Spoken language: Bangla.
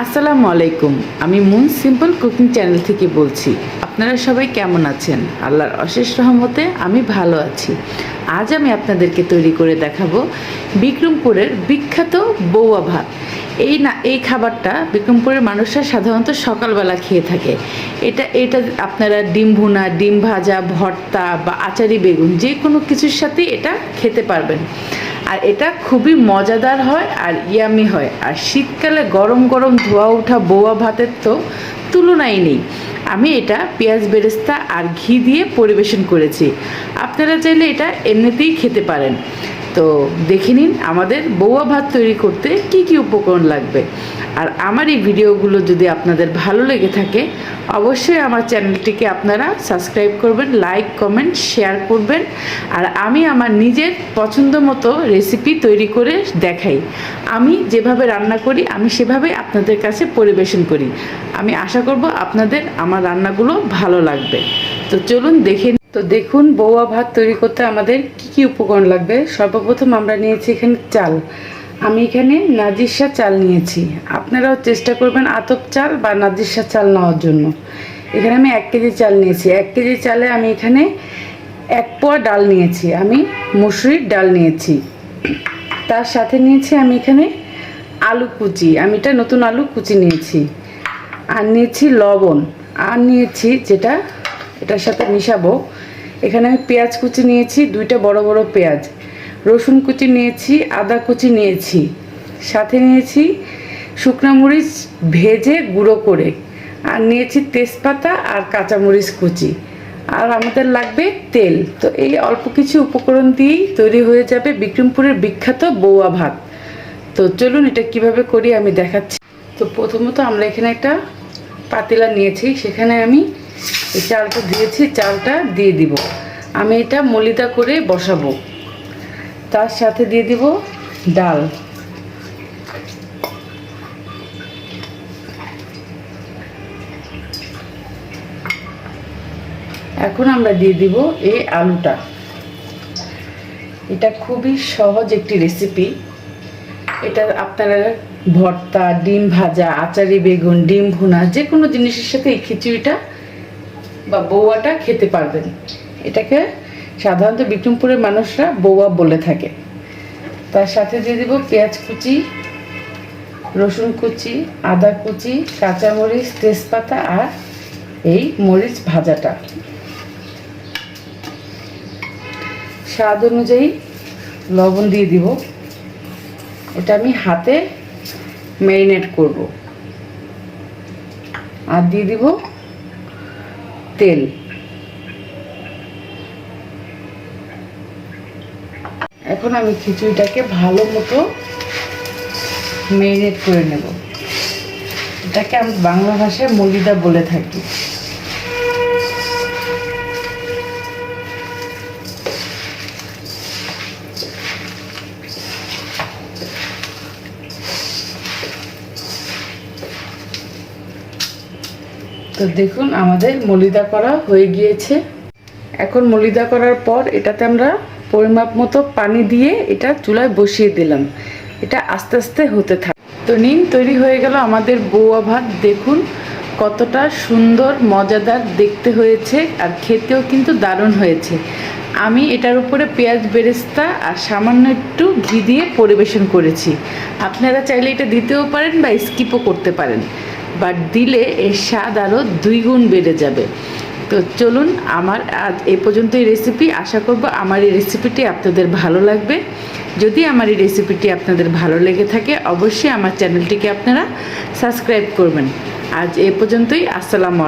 আসসালামু আলাইকুম। আমি মুন সিম্পল কুকিং চ্যানেল থেকে বলছি। আপনারা সবাই কেমন আছেন? আল্লাহর অশেষ রহমতে আমি ভালো আছি। আজ আমি আপনাদেরকে তৈরি করে দেখাবো বিক্রমপুরের বিখ্যাত বৌয়া ভাত। এই খাবারটা বিক্রমপুরের মানুষরা সাধারণত সকালবেলা খেয়ে থাকে। এটা আপনারা ডিম ভুনা, ডিম ভাজা, ভর্তা বা আচারি বেগুন যে কোনো কিছুর সাথে এটা খেতে পারবেন। আর এটা খুবই মজাদার হয় আর ইয়ামি হয়। আর শীতকালে গরম গরম ধোয়া ওঠা বৌয়া ভাতের তো তুলনাই নেই। আমি এটা পেঁয়াজ বেরেস্তা আর ঘি দিয়ে পরিবেশন করেছি। আপনারা চাইলে এটা এমনিতেই খেতে পারেন। তো দেখে নিন আমাদের বৌয়া ভাত তৈরি করতে কি কি উপকরণ লাগবে। আর আমার এই ভিডিওগুলো যদি আপনাদের ভালো লেগে থাকে অবশ্যই আমার চ্যানেলটিকে আপনারা সাবস্ক্রাইব করবেন, লাইক, কমেন্ট, শেয়ার করবেন। আর আমি আমার নিজের পছন্দ মতো রেসিপি তৈরি করে দেখাই। আমি যেভাবে রান্না করি আমি সেভাবেই আপনাদের কাছে পরিবেশন করি। আমি আশা করব আপনাদের আমার রান্নাগুলো ভালো লাগবে। তো চলুন দেখুন বৌয়া ভাত তৈরি করতে আমাদের কি কি উপকরণ লাগবে। সর্বপ্রথম আমরা নিয়েছি এখানে চাল। আমি এখানে নাজিশা চাল নিয়েছি। আপনারাও চেষ্টা করবেন আতপ চাল বা নাজিশা চাল নেওয়ার জন্য। এখানে আমি 1 কেজি চাল নিয়েছি। 1 কেজি চালে আমি এখানে 1 পোয়া ডাল নিয়েছি। আমি মসুরির ডাল নিয়েছি। তার সাথে নিয়েছি আমি এখানে আলু কুচি। আমি এটা নতুন আলু কুচি নিয়েছি। আর নিয়েছি লবণ। আর নিয়েছি এটার সাথে মিশাবো, এখানে আমি পেঁয়াজ কুচি নিয়েছি, 2টা বড় বড় পেঁয়াজ, রসুন কুচি নিয়েছি, আদা কুচি নিয়েছি, সাথে নিয়েছি শুকনো মরিচ ভেজে গুঁড়ো করে, আর নিয়েছি তেজপাতা আর কাঁচামরিচ কুচি, আর আমাদের লাগবে তেল। তো এই অল্প কিছু উপকরণ দিয়েই তৈরি হয়ে যাবে বিক্রমপুরের বিখ্যাত বৌয়া ভাত। তো চলুন এটা কিভাবে করি আমি দেখাচ্ছি। তো প্রথমত আমরা এখানে একটা পাতিলা নিয়েছি, সেখানে আমি এই চালটা দিয়েছি। চালটা দিয়ে দিব। আমি এটা মলিদা করে বসাবো। তার সাথে দিয়ে দিব ডাল। এখন আমরা দিয়ে দিব এই আলুটা। এটা খুবই সহজ একটি রেসিপি। এটা আপনারা ভর্তা, ডিম ভাজা, আচারি বেগুন, ডিম ভুনা যে কোনো জিনিসের সাথে এই খিচুড়িটা বা বৌয়াটা খেতে পারবেন। এটাকে সাধারণত বিক্রমপুরের মানুষরা বৌয়া বলে থাকে। তার সাথে দিয়ে দিব পেঁয়াজ কুচি, রসুন কুচি, আদা কুচি, কাঁচামরিচ, তেজপাতা আর এই মরিচ ভাজাটা। স্বাদ অনুযায়ী লবণ দিয়ে দিব। এটা আমি হাতে ম্যারিনেট করব। আর দিয়ে দিব তেল। এখন আমি খিচুড়িটাকে ভালো মতো ম্যারিনেট করে নেব। এটাকে আমি বাংলা ভাষায় মলিদা বলে থাকি। তো দেখুন আমাদের মলিদা করা হয়ে গিয়েছে। এখন মলিদা করার পর এটাতে আমরা পরিমাপ মতো পানি দিয়ে এটা চুলায় বসিয়ে দিলাম। এটা আস্তে আস্তে হতে থাকে। তো নিন, তৈরি হয়ে গেল আমাদের বৌয়া ভাত। দেখুন কতটা সুন্দর মজাদার দেখতে হয়েছে, আর খেতেও কিন্তু দারুণ হয়েছে। আমি এটার উপরে পেঁয়াজ বেরেস্তা আর সামান্য একটু ঘি দিয়ে পরিবেশন করেছি। আপনারা চাইলে এটা দিতেও পারেন বা স্কিপও করতে পারেন, বাট দিলে এর স্বাদ আরও 2 গুণ বেড়ে যাবে। তো চলুন, আমার আজ এই পর্যন্তই রেসিপি। আশা করব আমার এই রেসিপিটি আপনাদের ভালো লাগবে। যদি আমার এই রেসিপিটি আপনাদের ভালো লেগে থাকে অবশ্যই আমার চ্যানেলটিকে আপনারা সাবস্ক্রাইব করবেন। আজ এই পর্যন্তই। আসসালামু আলাইকুম।